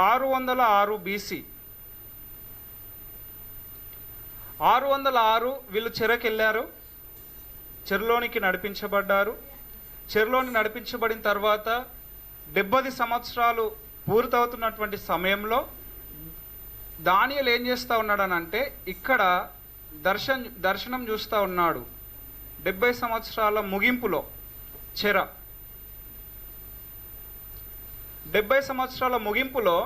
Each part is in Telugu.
606 BC 606 వీళ్ళు చెరకెళ్ళారు, చెరలోనికి నడిపించబడ్డారు. చెరలోని నడిపించబడిన తర్వాత 70 సంవత్సరాలు పూర్తవుతున్నటువంటి సమయంలో దానియేలు ఏం చేస్తూ ఉన్నాడనంటే ఇక్కడ దర్శనం చూస్తూ ఉన్నాడు. 70 సంవత్సరాల ముగింపులో చెర, 70 సంవత్సరాల ముగింపులో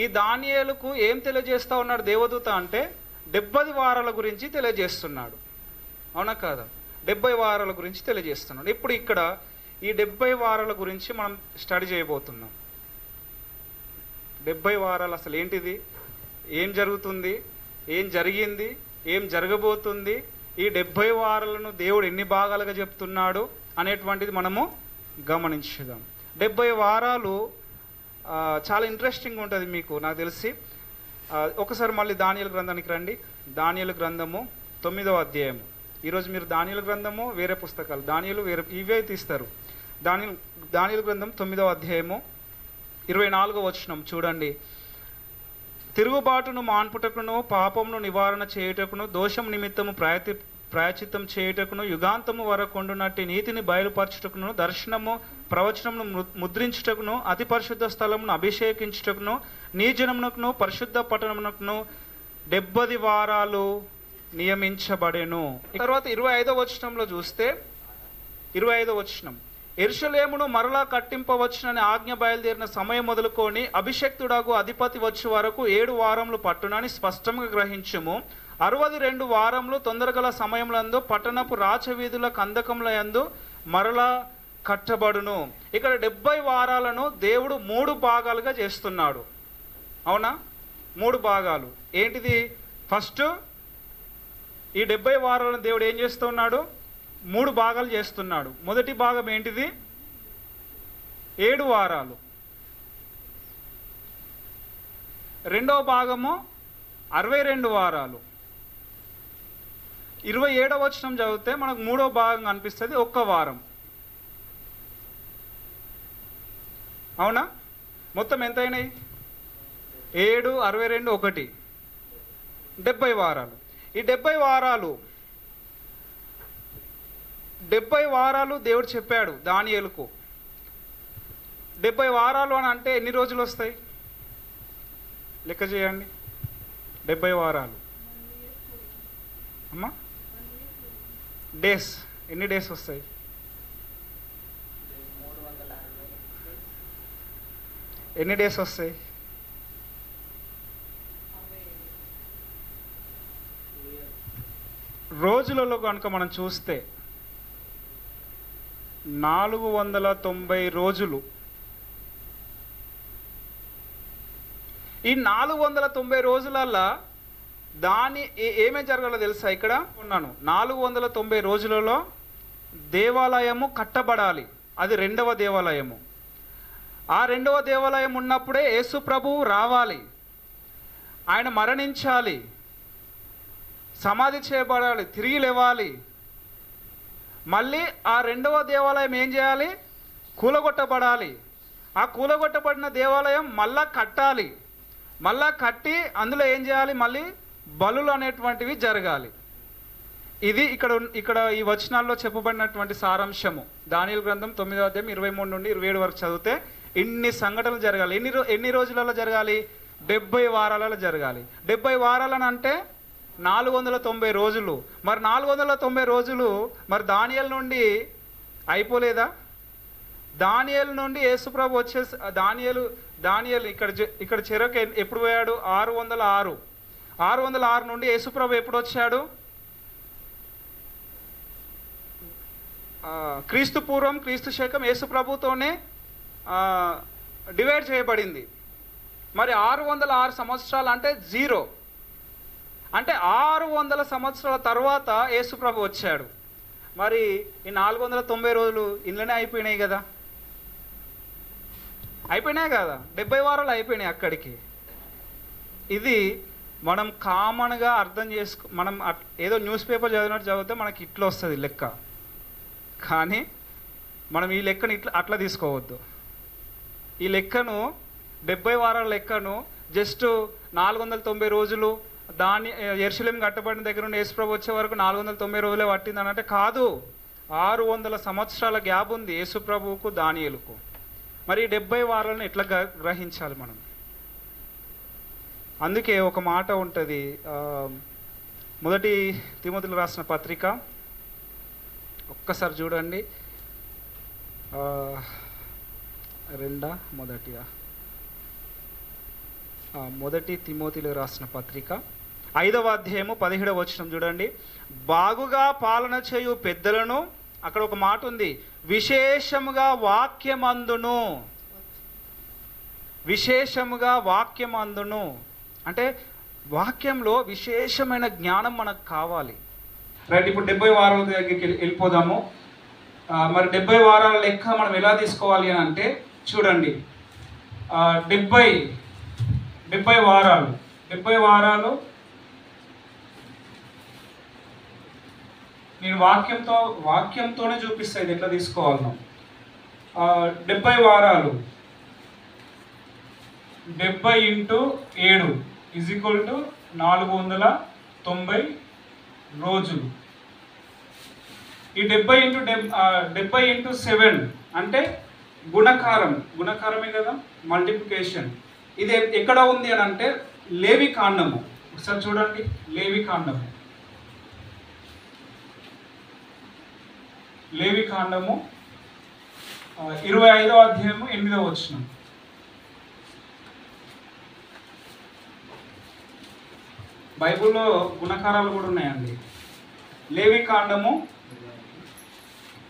ఈ దానియేలుకు ఏం తెలియజేస్తూ ఉన్నాడు దేవదూత అంటే 70 వారాల గురించి తెలియజేస్తున్నాడు. అవునా కాదా? 70 వారాల గురించి తెలియజేస్తున్నాడు. ఇప్పుడు ఇక్కడ ఈ 70 వారాల గురించి మనం స్టడీ చేయబోతున్నాం. 70 వారాలు అసలు ఏంటిది, ఏం జరుగుతుంది, ఏం జరిగింది, ఏం జరగబోతుంది, ఈ 70 వారాలను దేవుడు ఎన్ని భాగాలుగా చెప్తున్నాడు అనేటువంటిది మనము గమనించుదాం. 70 వారాలు చాలా ఇంట్రెస్టింగ్ ఉంటుంది మీకు నాకు తెలిసి. ఒకసారి మళ్ళీ దానియేలు గ్రంథానికి రండి. దానియేలు గ్రంథము 9వ అధ్యాయము. ఈరోజు మీరు దానియేలు గ్రంథము వేరే పుస్తకాలు, దానియేలు వేరే ఇవే తీస్తారు. దానియేలు గ్రంథం 9వ అధ్యాయము 24వ వచనం చూడండి. తిరుగుబాటును మాన్పుటకును, పాపమును నివారణ చేయుటకును, దోషం నిమిత్తము ప్రాయచిత్తం చేయుటకును, యుగాంతము వరకుండునట్టి నీతిని బయలుపరచుటకును, దర్శనము ప్రవచనమును ముద్రించుటకును, అతి పరిశుద్ధ స్థలమును అభిషేకించుటకును, నీ జనమునకును పరిశుద్ధ పట్టణమునకును 70 వారాలు నియమించబడెను. తర్వాత 25వ వచనంలో చూస్తే 25వ వచనం, యెరూషలేమును మరలా కట్టింపవచ్చునని ఆజ్ఞ బయలుదేరిన సమయం మొదలుకొని అభిషక్తుడగు అధిపతి వచ్చే వరకు 7 వారములు పట్టునని స్పష్టంగా గ్రహించుము. 62 వారములు తొందరగల సమయములందు పట్టణపు రాచవీధుల కందకముల యందు మరలా కట్టబడును. ఇక్కడ 70 వారాలను దేవుడు 3 భాగాలుగా చేస్తున్నాడు. అవునా? 3 భాగాలు. ఏంటిది? ఫస్ట్ ఈ 70 వారాలను దేవుడు ఏం చేస్తున్నాడు? 3 భాగాలు చేస్తున్నాడు. మొదటి భాగం ఏంటిది? 7 వారాలు. రెండవ భాగము 62 వారాలు. 27వ వచనం చదివితే మనకు 3వ భాగం అనిపిస్తుంది, 1 వారం. అవునా? మొత్తం ఎంత అయినాయి? 7, 62, 1, 70 వారాలు. ఈ 70 వారాలు దేవుడు చెప్పాడు దానియేలుకు. 70 వారాలు అని అంటే ఎన్ని రోజులు వస్తాయి? లెక్క చేయండి. 70 వారాలు అమ్మా, డేస్ ఎన్ని డేస్ వస్తాయి? ఎన్ని డేస్ వస్తాయి? రోజులలో కనుక మనం చూస్తే 490 రోజులు. ఈ 490 రోజులల్లా ఏమేం జరగాలో తెలుసా? ఇక్కడ ఉన్నాను. 490 రోజులలో దేవాలయము కట్టబడాలి. అది 2వ దేవాలయము. ఆ 2వ దేవాలయం ఉన్నప్పుడే యేసు ప్రభువు రావాలి, ఆయన మరణించాలి, సమాధి చేయబడాలి, తిరిగి లేవాలి. మళ్ళీ ఆ 2వ దేవాలయం ఏం చేయాలి? కూలగొట్టబడాలి. ఆ కూలగొట్టబడిన దేవాలయం మళ్ళా కట్టాలి. మళ్ళా కట్టి అందులో ఏం చేయాలి? మళ్ళీ బలులు అనేటువంటివి జరగాలి. ఇది ఇక్కడ ఈ వచనాల్లో చెప్పబడినటువంటి సారాంశము. దానియేలు గ్రంథం 9వ అధ్యాయం 23 నుండి 27 వరకు చదివితే ఇన్ని సంఘటనలు జరగాలి. ఎన్ని రోజులలో జరగాలి? 70 వారాలలో జరగాలి. 70 వారాలని అంటే 490 రోజులు. మరి 490 రోజులు మరి దానియేలు నుండి అయిపోలేదా? దానియేలు నుండి యేసుప్రభు వచ్చేసి దానియేలు ఇక్కడ చెరకు ఎప్పుడు పోయాడు? 606 నుండి యేసుప్రభు ఎప్పుడు వచ్చాడు? క్రీస్తు పూర్వం క్రీస్తు శకం యేసుప్రభుతోనే డివైడ్ చేయబడింది. మరి 606 సంవత్సరాలు అంటే 0. అంటే 600 సంవత్సరాల తర్వాత యేసుప్రభు వచ్చాడు. మరి ఈ 490 రోజులు ఇంట్లోనే అయిపోయినాయి కదా? అయిపోయినాయి కదా? 70 వారాలు అయిపోయినాయి అక్కడికి. ఇది మనం కామన్గా అర్థం మనం ఏదో న్యూస్ పేపర్ చదివినట్టు చదివితే మనకి ఇట్లా వస్తుంది లెక్క. కానీ మనం ఈ లెక్కను అట్లా తీసుకోవద్దు. ఈ లెక్కను 70 వారాల లెక్కను జస్ట్ 490 రోజులు దాని యెరూషలేము కట్టబడిన దగ్గర నుండి యేసుప్రభు వచ్చే వరకు 490 రోజులే పట్టింది అని అంటే కాదు. 600 సంవత్సరాల గ్యాప్ ఉంది యేసుప్రభువుకు దానియేలుకు. మరి 70 వారాలను ఎట్లా గ్రహించాలి మనం? అందుకే ఒక మాట ఉంటుంది, మొదటి తిమోతిలో రాసిన పత్రిక ఒక్కసారి చూడండి. మొదటి తిమోతిలో రాసిన పత్రిక 5వ అధ్యాయము 17వ వచనం చూడండి. బాగుగా పాలన చేయు పెద్దలను, అక్కడ ఒక మాట ఉంది, విశేషముగా వాక్యమందును. విశేషముగా వాక్యమందును అంటే వాక్యంలో విశేషమైన జ్ఞానం మనకు కావాలి. రైట్, ఇప్పుడు 70 వారాల దగ్గరికి వెళ్ళిపోదాము. మరి 70 వారాల లెక్క మనం ఎలా తీసుకోవాలి అని అంటే చూడండి, 70 వారాలు నేను వాక్యంతోనే చూపిస్తాను ఇది ఎట్లా తీసుకోవాలను. 70 వారాలు 70 × 7 = 490 రోజులు. ఈ 70 × 7 అంటే గుణకారమే కదా, మల్టిప్లికేషన్. ఇది ఎక్కడ ఉంది అని అంటే లేవి కాండము. ఒకసారి చూడండి, లేవి కాండము 25వ అధ్యాయము 8వ వచనం. బైబిల్లో గుణకారాలు కూడా ఉన్నాయండి. లేవి కాండము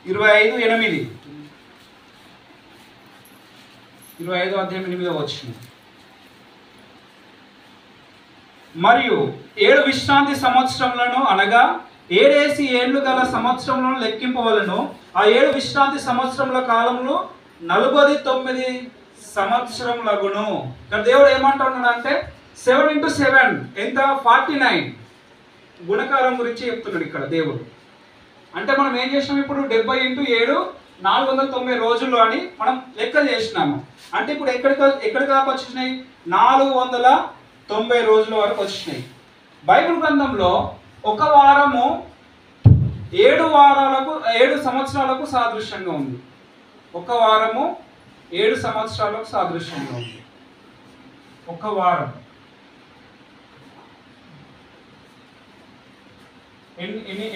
25:8, 25వ అధ్యాయం 8వ వచనం. మరియు 7 విశ్రాంతి సంవత్సరములను అనగా 7 ఏళ్ళు గల సంవత్సరములను లెక్కింపవలను. ఆ 7 విశ్రాంతి సంవత్సరముల కాలంలో 49 సంవత్సరములగును. ఇక్కడ దేవుడు ఏమంటున్నాడు అంటే 7 × 7 ఎంత, 49. గుణకారం గురించి చెప్తున్నాడు ఇక్కడ దేవుడు. అంటే మనం ఏం చేసినాం ఇప్పుడు, 70 × 7 490 రోజులు అని మనం లెక్క చేసినాము. అంటే ఇప్పుడు ఎక్కడి దాకా వచ్చినాయి, 490 రోజుల వరకు వచ్చినాయి. బైబిల్ గ్రంథంలో ఒక వారము 7 సంవత్సరాలకు సాదృశ్యంగా ఉంది. ఒక వారము 7 సంవత్సరాలకు సాదృశ్యంగా ఉంది. ఒక వారం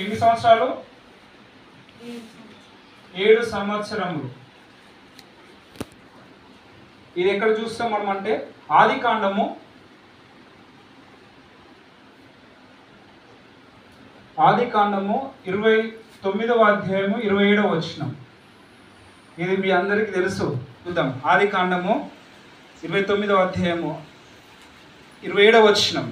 ఎన్ని సంవత్సరాలు? 7 సంవత్సరములు. ఇది ఎక్కడ చూస్తాం మనం అంటే ఆది కాండము 29వ అధ్యాయము 27వ వచనం. ఇది మీ అందరికీ తెలుసు. చూద్దాం, ఆది కాండము 29వ అధ్యాయము 27వ వచనం.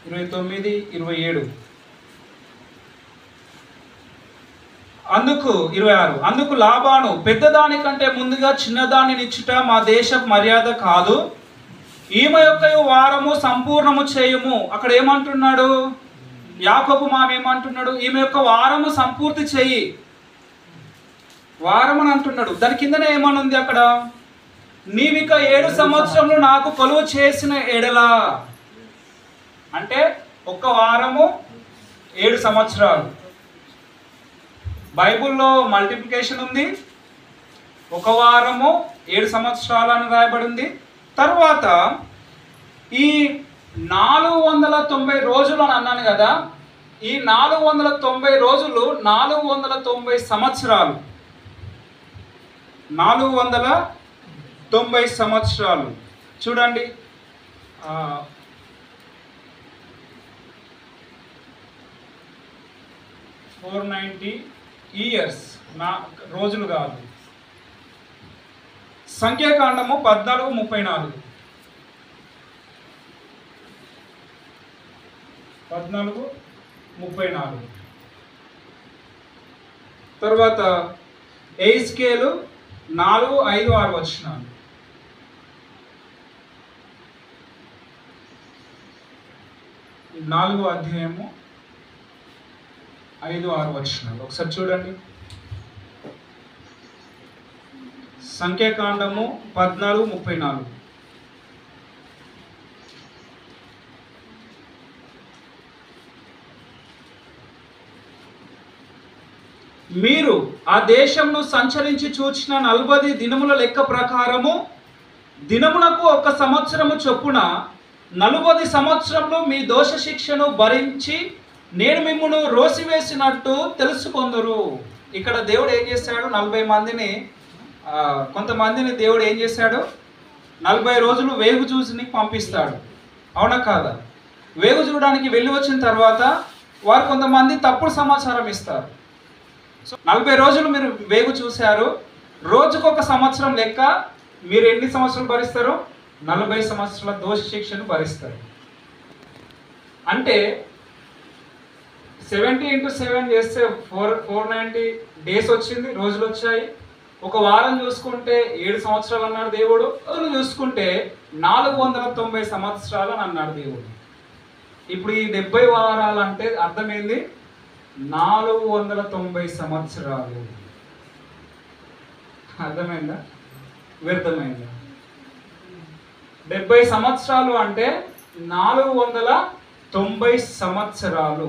29, 27. అందుకు 26. అందుకు లాబాను, పెద్దదానికంటే ముందుగా చిన్నదానినిచ్చుట మా దేశపు మర్యాద కాదు. ఈమె యొక్క వారము సంపూర్ణము చేయుము. అక్కడ ఏమంటున్నాడు యాకోబు మామ, ఏమంటున్నాడు, ఈమె యొక్క వారము సంపూర్తి చేయి. వారం అని అంటున్నాడు. దాని కిందనే ఏమనుంది అక్కడ, నీవిక 7 సంవత్సరములు నాకు కొలువు చేసిన ఎడలా. అంటే ఒక్క వారము 7 సంవత్సరాలు. బైబిల్లో మల్టిప్లికేషన్ ఉంది. ఒక వారము 7 సంవత్సరాలు అని రాయబడింది. తర్వాత ఈ 490 రోజులు అని అన్నాను కదా, ఈ 490 రోజులు 490 సంవత్సరాలు. 490 సంవత్సరాలు చూడండి. 490 ఇయర్స్, రోజులు కాదు. సంఖ్యాకాండము 14:34. 14:34. తర్వాత ఎహెజ్కేలు 4, 5, 6 వచనాలు. 4వ అధ్యాయము 5, 6 వచనాలు ఒకసారి చూడండి. సంఖ్యాకాండము 14:34. మీరు ఆ దేశంను సంచరించి చూచిన 40 దినముల లెక్క ప్రకారము దినమునకు 1 సంవత్సరము చొప్పున 40 సంవత్సరములు మీ దోష శిక్షను భరించి నేను మిమ్మును రోసివేసినట్టు తెలుసుకొందురు. ఇక్కడ దేవుడు ఏం చేశాడు? 40 మందిని కొంతమందిని దేవుడు ఏం చేశాడు? 40 రోజులు వేగు చూసి పంపిస్తాడు. అవునా కాదా? వేగు చూడడానికి వెళ్ళి వచ్చిన తర్వాత వారు కొంతమంది తప్పుడు సమాచారం ఇస్తారు. సో 40 రోజులు మీరు వేగు చూశారు, రోజుకు 1 సంవత్సరం లెక్క. మీరు ఎన్ని సంవత్సరాలు భరిస్తారు? 40 సంవత్సరాల దోష శిక్షను భరిస్తారు. అంటే 70 × 7 చేస్తే 490 డేస్ వచ్చింది, రోజులు వచ్చాయి. ఒక వారం చూసుకుంటే 7 సంవత్సరాలు అన్నాడు దేవుడు. రోజులు చూసుకుంటే 490 సంవత్సరాలు అని అన్నాడు దేవుడు. ఇప్పుడు ఈ 70 వారాలు అంటే అర్థమైంది 490 సంవత్సరాలు. అర్థమైందా? వ్యర్థమైందా? 70 సంవత్సరాలు అంటే 490 సంవత్సరాలు.